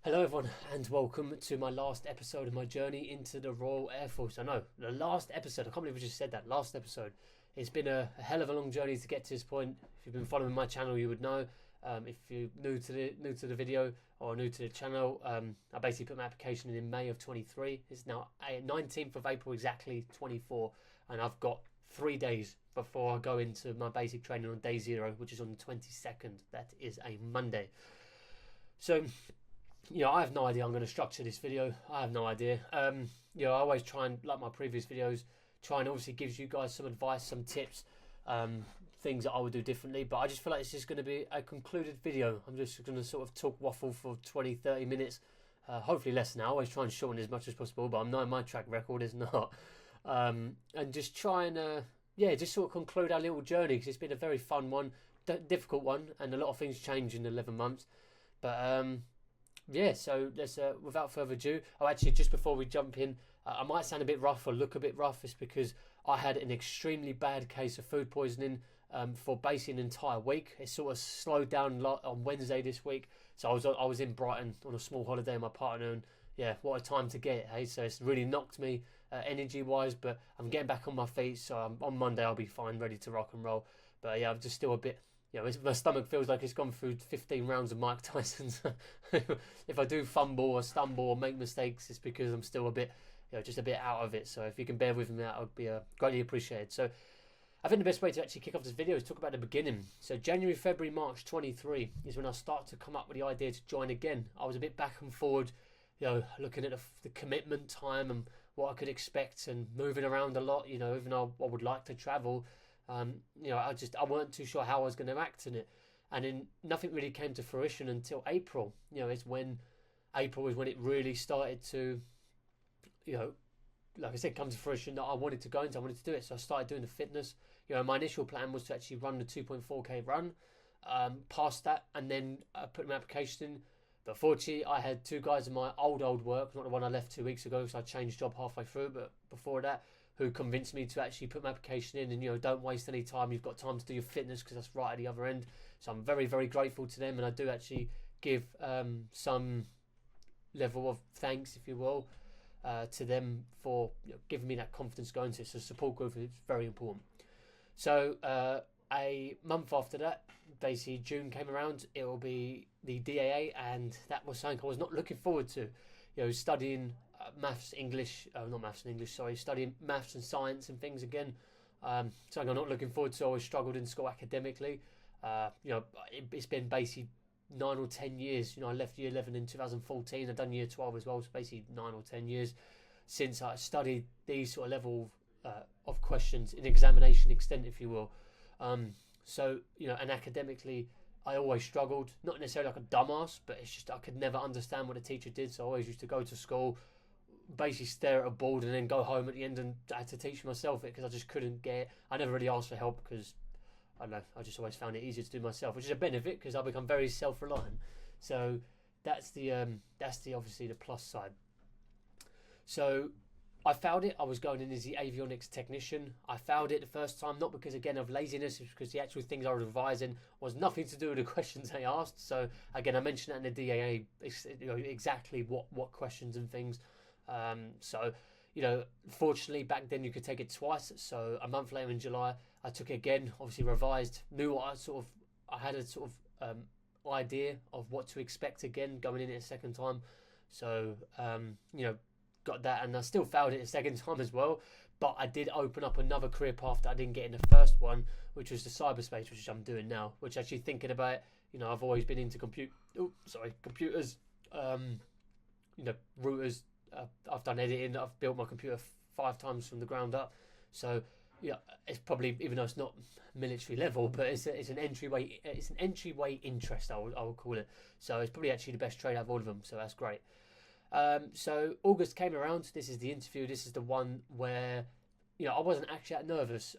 Hello everyone and welcome to my last episode of my journey into the Royal Air Force. I know, the last episode, I can't believe I just said that, last episode. It's been a hell of a long journey to get to this point. If you've been following my channel you would know. If you're new to the video or new to the channel, I basically put my application in May of 23. It's now 19th of April exactly 24, and I've got 3 days before I go into my basic training on day 0, which is on the 22nd. That is a Monday. So I have no idea I'm going to structure this video. I have no idea. I always try and, like my previous videos, try and obviously gives you guys some advice, some tips, things that I would do differently. But I just feel like this is going to be a concluded video. I'm just going to sort of talk waffle for 20, 30 minutes, hopefully less than that. I always try and shorten as much as possible, but I know my track record is not. And just try and, just sort of conclude our little journey, because it's been a very fun one, difficult one, and a lot of things change in 11 months. But, so let's, without further ado, actually, just before we jump in, I might sound a bit rough or look a bit rough. It's because I had an extremely bad case of food poisoning for basically an entire week. It sort of slowed down a lot on Wednesday this week. So I was in Brighton on a small holiday with my partner, and yeah, what a time to get, hey? So it's really knocked me energy-wise, but I'm getting back on my feet, so on Monday I'll be fine, ready to rock and roll. But yeah, I'm just still a bit... my stomach feels like it's gone through 15 rounds of Mike Tyson's. If I do fumble or stumble or make mistakes, it's because I'm still a bit, just a bit out of it. So if you can bear with me, that would be greatly appreciated. So I think the best way to actually kick off this video is talk about the beginning. So January, February, March 23 is when I start to come up with the idea to join again. I was a bit back and forward, looking at the commitment time and what I could expect, and moving around a lot, even though I would like to travel. I weren't too sure how I was going to act in it, and then nothing really came to fruition until April. April is when it really started to, like I said, come to fruition that I wanted to go into. I wanted to do it, so I started doing the fitness. My initial plan was to actually run the 2.4k run, past that, and then put my application in. But fortunately, I had two guys in my old work, not the one I left 2 weeks ago, so I changed job halfway through, but before that, who convinced me to actually put my application in, and don't waste any time. You've got time to do your fitness, because that's right at the other end. So I'm very, very grateful to them, and I do actually give some level of thanks, if you will, to them for giving me that confidence going to it. So support group is very important. So a month after that, basically June came around, it will be the DAA, and that was something I was not looking forward to. Studying studying maths and science and things again. Something I'm not looking forward to. I always struggled in school academically. It's been basically 9 or 10 years. I left year 11 in 2014. I've done year 12 as well. So basically 9 or 10 years since I studied these sort of level of questions in examination extent, if you will. And academically, I always struggled. Not necessarily like a dumbass, but it's just I could never understand what the teacher did. So I always used to go to school, basically stare at a board, and then go home at the end and I had to teach myself it, because I just couldn't get it. I never really asked for help, because I don't know, I just always found it easier to do myself, which is a benefit because I become very self-reliant. So that's the obviously the plus side. So I failed it. I was going in as the avionics technician. I failed it the first time, not because again of laziness, it's because the actual things I was revising was nothing to do with the questions they asked. So again, I mentioned that in the DAA, exactly what questions and things. Fortunately back then you could take it twice. So a month later in July, I took it again, obviously revised, knew what I had a sort of idea of what to expect again going in it a second time. So, got that, and I still failed it a second time as well. But I did open up another career path that I didn't get in the first one, which was the cyberspace, which I'm doing now. Which actually thinking about, I've always been into computers, routers. I've done editing. I've built my computer 5 times from the ground up. So it's probably, even though it's not military level, but it's an entryway. It's an entryway interest, I would call it. So it's probably actually the best trade out of all of them. So that's great. So August came around. This is the interview. This is the one where I wasn't actually that nervous.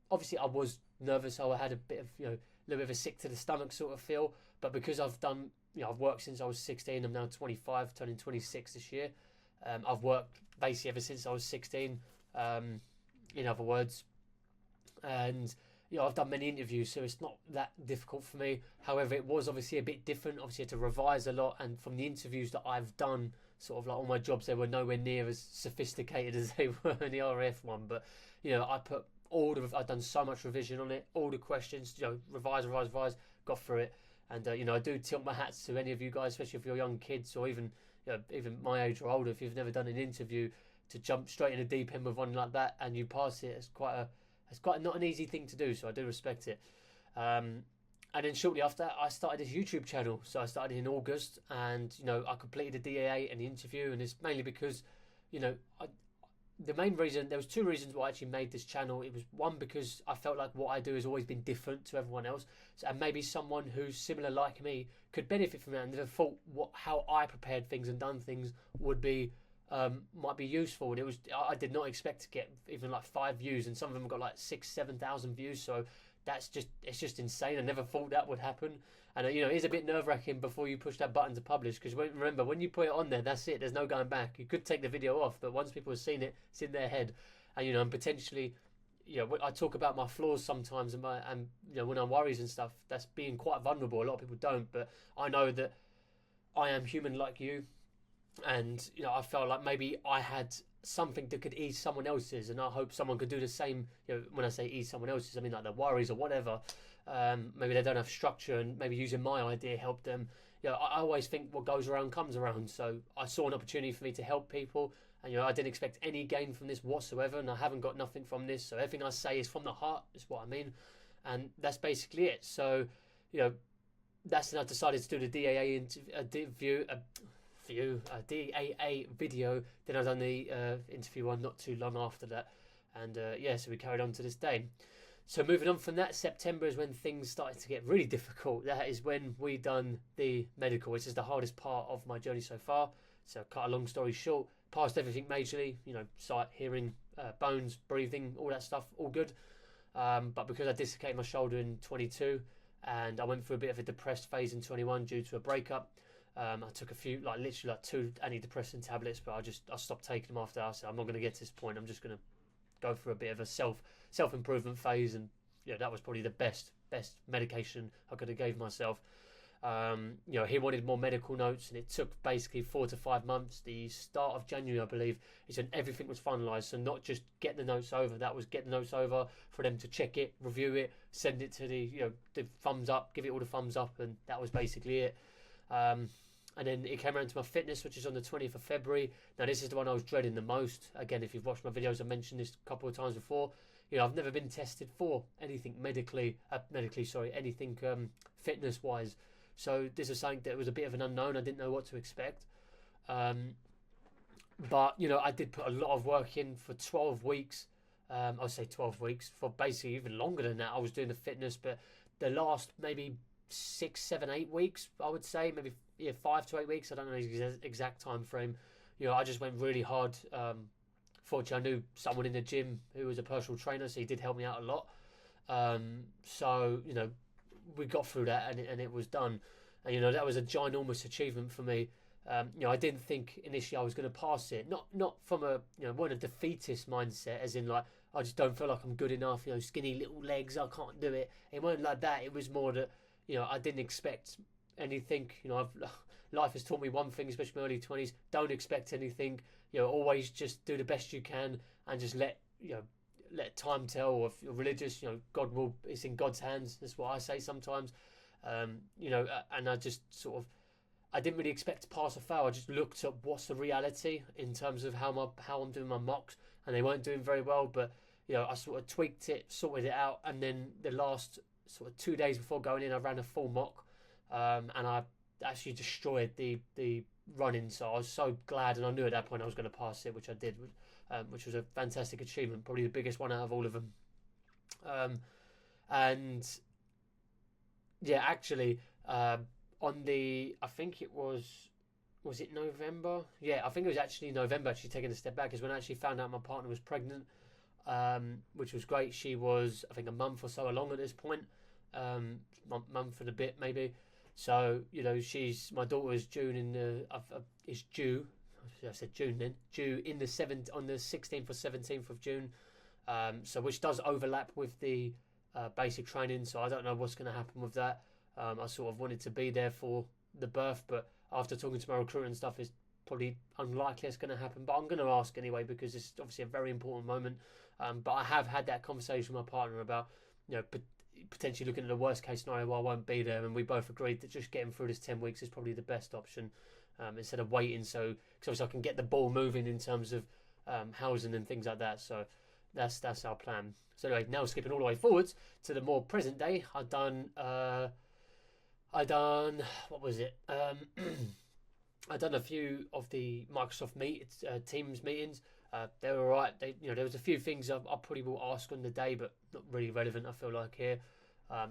Obviously I was nervous. I had a bit of little bit of a sick to the stomach sort of feel. But because I've done I've worked since I was 16. I'm now 25, turning 26 this year. I've worked basically ever since I was 16. In other words, and I've done many interviews, so it's not that difficult for me. However, it was obviously a bit different. Obviously, I had to revise a lot, and from the interviews that I've done, sort of like all my jobs, they were nowhere near as sophisticated as they were in the RAF one. But I put I've done so much revision on it, all the questions, revise, got through it, and I do tilt my hats to any of you guys, especially if you're young kids or even even my age or older. If you've never done an interview, to jump straight in the deep end with one like that and you pass it, it's quite not an easy thing to do. So I do respect it. And then shortly after that, I started this YouTube channel. So I started in August, and I completed the DAA and the interview, and it's mainly because the main reason, there was two reasons why I actually made this channel. It was one, because I felt like what I do has always been different to everyone else, and maybe someone who's similar like me could benefit from that, and never thought how I prepared things and done things would be might be useful. And I did not expect to get even like 5 views, and some of them got like 6,000-7,000 views. So it's just insane. I never thought that would happen. And it is a bit nerve-wracking before you push that button to publish, because remember, when you put it on there, that's it. There's no going back. You could take the video off, but once people have seen it, it's in their head. And and potentially, I talk about my flaws sometimes, and when I'm worries and stuff, that's being quite vulnerable. A lot of people don't, but I know that I am human like you, and I felt like maybe I had something that could ease someone else's, and I hope someone could do the same. When I say ease someone else's, I mean like their worries or whatever. Maybe they don't have structure, and maybe using my idea helped them. I always think what goes around comes around. So I saw an opportunity for me to help people, and I didn't expect any gain from this whatsoever, and I haven't got nothing from this. So everything I say is from the heart. Is what I mean, and that's basically it. So that's when I decided to do the DAA video. Then I done the interview one not too long after that, and so we carried on to this day. So moving on from that, September is when things started to get really difficult. That is when we done the medical, which is the hardest part of my journey so far. So cut a long story short, passed everything majorly, sight, hearing, bones, breathing, all that stuff, all good. But because I dislocated my shoulder in 22, and I went through a bit of a depressed phase in 21 due to a breakup, I took a few, literally 2 antidepressant tablets, but I stopped taking them after that. I said, I'm not going to get to this point. I'm just going to go through a bit of a self-improvement phase, and that was probably the best medication I could have gave myself. He wanted more medical notes, and it took basically 4 to 5 months. The start of January, I believe, is when everything was finalised. So not just get the notes over, that was get the notes over for them to check it, review it, send it to the thumbs up, give it all the thumbs up, and that was basically it. And then it came around to my fitness, which is on the 20th of February. Now, this is the one I was dreading the most. Again, if you've watched my videos, I mentioned this a couple of times before. I've never been tested for anything anything fitness-wise. So this is something that was a bit of an unknown. I didn't know what to expect. But, I did put a lot of work in for 12 weeks. I'll say 12 weeks. For basically even longer than that, I was doing the fitness. But the last maybe 6, 7, 8 weeks, I would say, maybe 5 to 8 weeks. I don't know the exact time frame. I just went really hard. Fortunately, I knew someone in the gym who was a personal trainer, so he did help me out a lot. So we got through that, and it was done. And that was a ginormous achievement for me. I didn't think initially I was going to pass it. Not from a a defeatist mindset, as in like I just don't feel like I'm good enough. Skinny little legs, I can't do it. It wasn't like that. It was more that I didn't expect anything. Life has taught me one thing, especially in my early 20s: don't expect anything. Always just do the best you can, and just let time tell. Or if you're religious, God will. It's in God's hands. That's what I say sometimes. And I just sort of, I didn't really expect to pass or fail. I just looked at what's the reality in terms of how I'm doing my mocks, and they weren't doing very well. But I sort of tweaked it, sorted it out, and then the last sort of 2 days before going in, I ran a full mock, and I actually destroyed the running. So I was so glad, and I knew at that point I was going to pass it, which I did, which was a fantastic achievement, probably the biggest one out of all of them. And yeah, actually, on the, I think it was it November? Yeah, I think it was actually November, actually taking a step back, is when I actually found out my partner was pregnant, which was great. She was, I think, a month or so along at this point, month and a bit maybe. So, my daughter is due I said June then, due in on the 16th or 17th of June, so which does overlap with the basic training, so I don't know what's going to happen with that. I sort of wanted to be there for the birth, but after talking to my recruiter and stuff, it's probably unlikely it's going to happen. But I'm going to ask anyway because it's obviously a very important moment. But I have had that conversation with my partner about, potentially looking at the worst case scenario where I won't be there, and we both agreed that just getting through this 10 weeks is probably the best option, instead of waiting. So, because obviously I can get the ball moving in terms of housing and things like that. So that's our plan. So anyway, now skipping all the way forwards to the more present day, I done what was it? I done a few of the Microsoft Teams meetings. They were alright. There was a few things I probably will ask on the day, but not really relevant. I feel like here.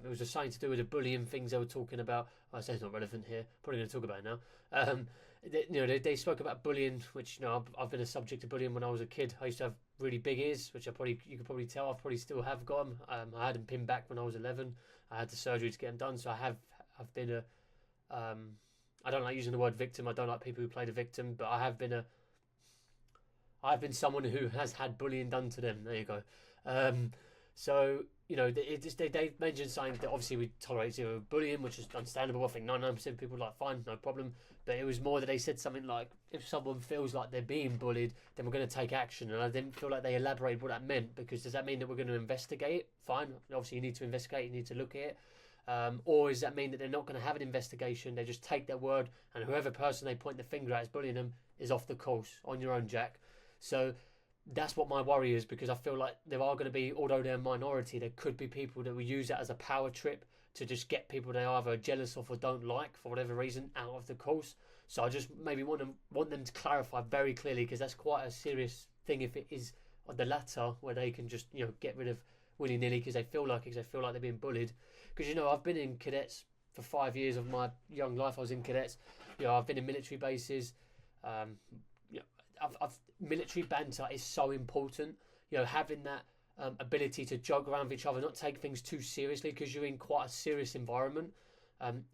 It was just something to do with the bullying things they were talking about. I say it's not relevant here. Probably going to talk about it now. They spoke about bullying, which I've been a subject of bullying when I was a kid. I used to have really big ears, which you could probably tell. I probably still have got them. I had them pinned back when I was 11. I had the surgery to get them done, so I've been a. I don't like using the word victim. I don't like people who play the victim, but I've been someone who has had bullying done to them. There you go. So they mentioned something that obviously we tolerate zero bullying, which is understandable. I think 99% of people are like, fine, no problem. But it was more that they said something like, if someone feels like they're being bullied, then we're going to take action. And I didn't feel like they elaborated what that meant, because does that mean that we're going to investigate it? Fine. Obviously, you need to investigate. You need to look at it. Or does that mean that they're not going to have an investigation? They just take their word, and whoever person they point the finger at is bullying them is off the course. On your own, Jack. So that's what my worry is, because I feel like there are going to be, although they're a minority, there could be people that will use that as a power trip to just get people they either jealous of or don't like for whatever reason out of the course. So I just maybe want them to clarify very clearly, because that's quite a serious thing if it is the latter, where they can just get rid of willy-nilly because they feel like they're being bullied. Because I've been in cadets for 5 years of my young life. I was in cadets. I've been in military bases. Military banter is so important. Having that ability to joke around with each other, not take things too seriously, because you're in quite a serious environment.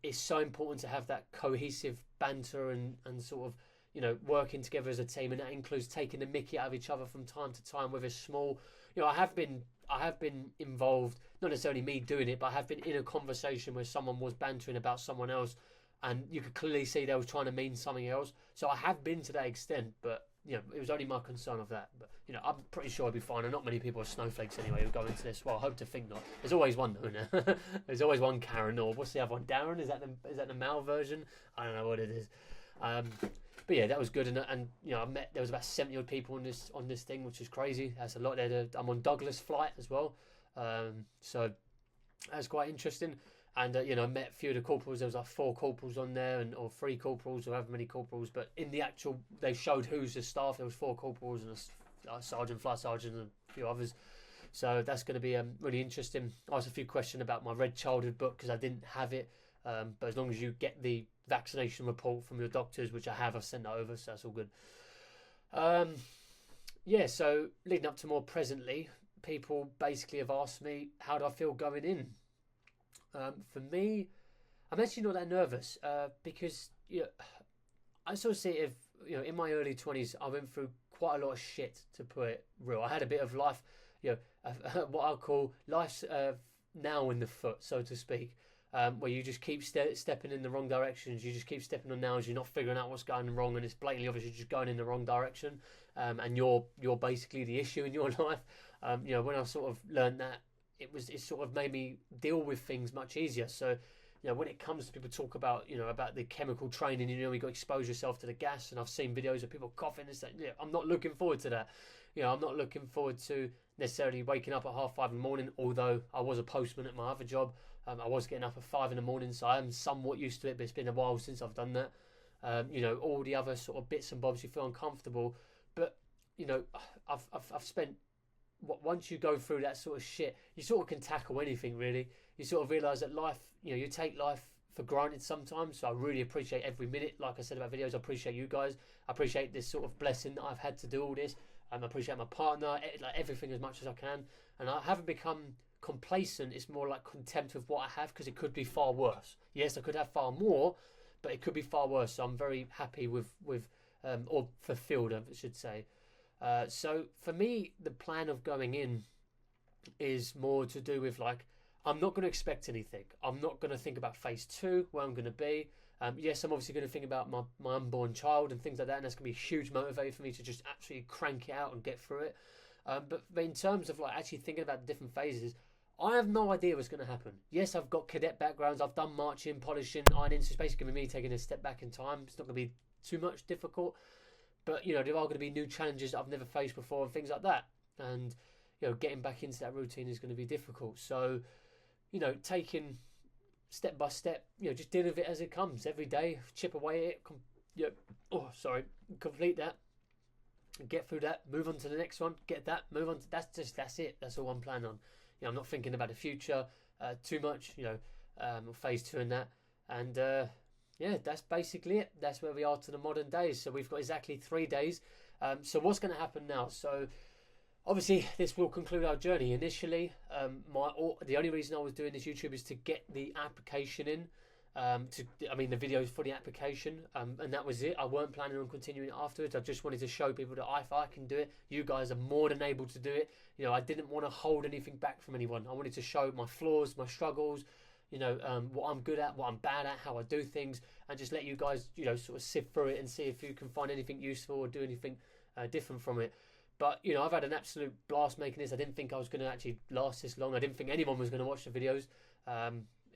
It's so important to have that cohesive banter and sort of working together as a team, and that includes taking the mickey out of each other from time to time, whether it's small. I have been involved, not necessarily me doing it, but I have been in a conversation where someone was bantering about someone else, and you could clearly see they was trying to mean something else. So I have been to that extent, but it was only my concern of that. But I'm pretty sure I'll be fine, and not many people are snowflakes anyway who go into this. Well, I hope to think not. There's always one though, isn't there? There's always one Karen, or what's the other one? Darren? Is that the male version? I don't know what it is. But yeah, that was good, and I met, there was about 70 odd people on this thing, which is crazy. That's a lot there. I'm on Douglas flight as well, so that's quite interesting. And I met a few of the corporals. There was like 4 corporals on there, or 3 corporals, or however many corporals. But in the actual, they showed who's the staff. There was 4 corporals and a sergeant, flight sergeant, and a few others. So that's going to be really interesting. I asked a few questions about my Red Childhood book, because I didn't have it. But as long as you get the vaccination report from your doctors, which I've sent that over, so that's all good. So leading up to more presently, people basically have asked me, how do I feel going in? For me, I'm actually not that nervous, because I sort of see it if, in my early 20s, I went through quite a lot of shit, to put it real. I had a bit of life, what I'll call life's now in the foot, so to speak. Where you just keep stepping in the wrong directions, you just keep stepping on nails, you're not figuring out what's going wrong, and it's blatantly obvious you're just going in the wrong direction, and you're basically the issue in your life. When I sort of learned that, it sort of made me deal with things much easier. So when it comes to people talk about about the chemical training, you got to expose yourself to the gas, and I've seen videos of people coughing and stuff. I'm not looking forward to that. I'm not looking forward to necessarily waking up at 5:30 in the morning, although I was a postman at my other job. I was getting up at 5 in the morning, so I am somewhat used to it, but it's been a while since I've done that. All the other sort of bits and bobs, you feel uncomfortable. But, I've spent, once you go through that sort of shit, you sort of can tackle anything, really. You sort of realise that life, you take life for granted sometimes, so I really appreciate every minute. Like I said about videos, I appreciate you guys. I appreciate this sort of blessing that I've had to do all this. I appreciate my partner, everything as much as I can. And I haven't become complacent. It's more like contempt of what I have, because it could be far worse. Yes, I could have far more, but it could be far worse. So I'm very happy with or fulfilled, I should say. So for me, the plan of going in is more to do with, like, I'm not going to expect anything. I'm not going to think about phase 2, where I'm going to be. Yes, I'm obviously going to think about my unborn child and things like that, and that's going to be a huge motivator for me to just absolutely crank it out and get through it. But in terms of like actually thinking about the different phases, I have no idea what's going to happen. Yes, I've got cadet backgrounds. I've done marching, polishing, ironing. So it's basically me taking a step back in time. It's not going to be too much difficult. But, you know, there are going to be new challenges that I've never faced before and things like that. And, you know, getting back into that routine is going to be difficult. So, you know, taking step by step, you know, just dealing with it as it comes every day, chip away at it, complete that, get through that, move on to the next one, get that, move on to, that's it. That's all I'm planning on. You know, I'm not thinking about the future too much, you know, phase 2 and that. And yeah, that's basically it. That's where we are to the modern days. So we've got exactly 3 days. So what's going to happen now? So obviously this will conclude our journey. Initially, the only reason I was doing this YouTube is to get the application in. The videos for the application, and that was it. I weren't planning on continuing afterwards. I just wanted to show people that if I can do it, you guys are more than able to do it. You know, I didn't want to hold anything back from anyone. I wanted to show my flaws, my struggles, you know, what I'm good at, what I'm bad at, how I do things, and just let you guys, you know, sort of sift through it and see if you can find anything useful or do anything different from it. But, you know, I've had an absolute blast making this. I didn't think I was going to actually last this long. I didn't think anyone was going to watch the videos.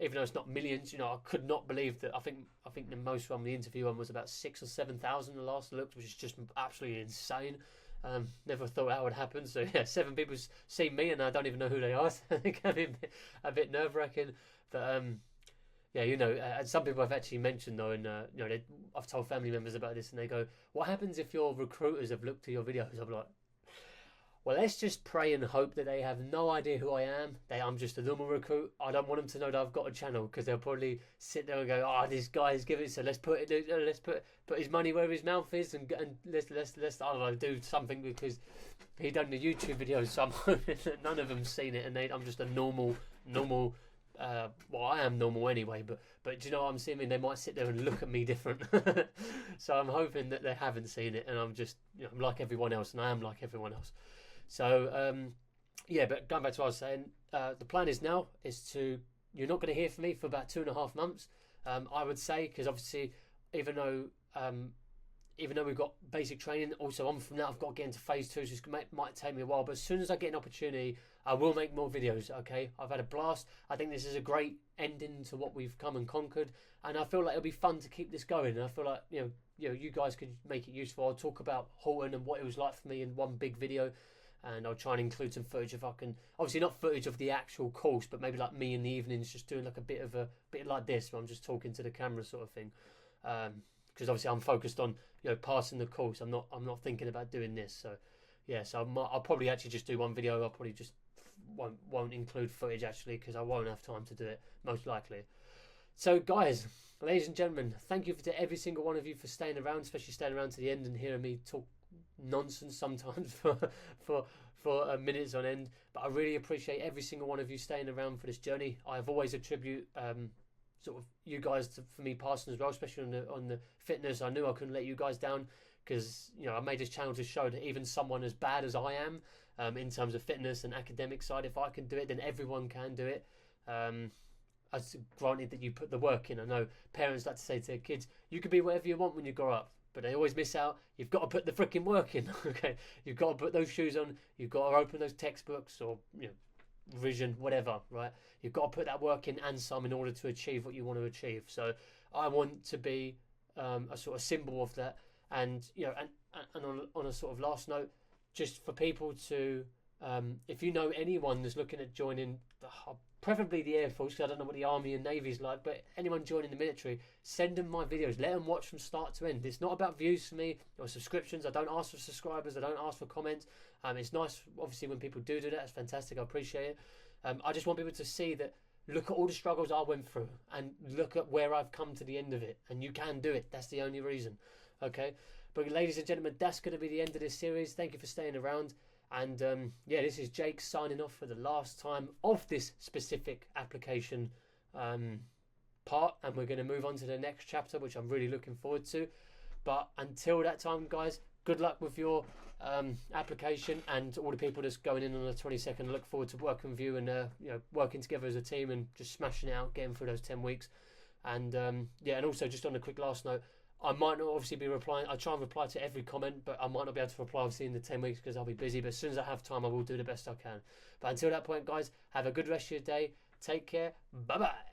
Even though it's not millions, you know, I could not believe that. I think the most one, the interview one, was about 6,000 or 7,000 the last looked, which is just absolutely insane. Never thought that would happen. So yeah, 7 people see me and I don't even know who they are. So I think a bit nerve wracking. But yeah, you know, and some people have actually mentioned though, and you know, I've told family members about this, and they go, "What happens if your recruiters have looked at your videos?" I'm like, well, let's just pray and hope that they have no idea who I am. I'm just a normal recruit. I don't want them to know that I've got a channel, because they'll probably sit there and go, "Oh, this guy's giving it, so let's put his money where his mouth is, and let's I don't know, do something, because he done the YouTube videos." So I'm hoping that none of them's seen it, and I'm just a normal. Well, I am normal anyway, but do you know what I'm saying? I mean, they might sit there and look at me different. So I'm hoping that they haven't seen it, and I'm just, you know, I'm like everyone else, and I am like everyone else. So yeah, but going back to what I was saying, the plan is you're not going to hear from me for about 2.5 months, I would say, because obviously, even though we've got basic training, also on from that I've got to get into phase 2, so it might take me a while. But as soon as I get an opportunity, I will make more videos. Okay, I've had a blast. I think this is a great ending to what we've come and conquered, and I feel like it'll be fun to keep this going. And I feel like you guys could make it useful. I'll talk about Halton and what it was like for me in one big video. And I'll try and include some footage if I can. Obviously not footage of the actual course, but maybe like me in the evenings just doing like a bit like this, where I'm just talking to the camera sort of thing. Because obviously I'm focused on, you know, passing the course. I'm not thinking about doing this. So yeah, so I'll probably actually just do one video. I'll probably just won't include footage actually, because I won't have time to do it, most likely. So guys, ladies and gentlemen, thank you to every single one of you for staying around, especially staying around to the end and hearing me talk nonsense sometimes for minutes on end. But I really appreciate every single one of you staying around for this journey. I've always attribute sort of you guys for me passing as well, especially on the fitness. I knew I couldn't let you guys down, because, you know, I made this channel to show that even someone as bad as I am, in terms of fitness and academic side, if I can do it, then everyone can do it. As granted that you put the work in. I know parents like to say to their kids, you can be whatever you want when you grow up, but they always miss out. You've got to put the freaking work in. Okay, you've got to put those shoes on. You've got to open those textbooks, or, you know, revision, whatever. Right? You've got to put that work in and some in order to achieve what you want to achieve. So I want to be a sort of symbol of that. And, you know, and on a sort of last note, just for people to, if you know anyone that's looking at joining preferably the Air Force, because I don't know what the Army and Navy's like, but anyone joining the military, send them my videos. Let them watch from start to end. It's not about views for me or subscriptions. I don't ask for subscribers. I don't ask for comments. It's nice, obviously, when people do that. It's fantastic. I appreciate it. I just want people to see that, look at all the struggles I went through, and look at where I've come to the end of it. And you can do it. That's the only reason. Okay? But ladies and gentlemen, that's going to be the end of this series. Thank you for staying around. And yeah, this is Jake signing off for the last time of this specific application part, and we're going to move on to the next chapter, which I'm really looking forward to. But until that time, guys, good luck with your application, and all the people that's going in on the 22nd. I look forward to working with you and working together as a team and just smashing it out, getting through those 10 weeks. And and also just on a quick last note, I might not obviously be replying. I try and reply to every comment, but I might not be able to reply obviously in the 10 weeks because I'll be busy. But as soon as I have time, I will do the best I can. But until that point, guys, have a good rest of your day. Take care. Bye bye.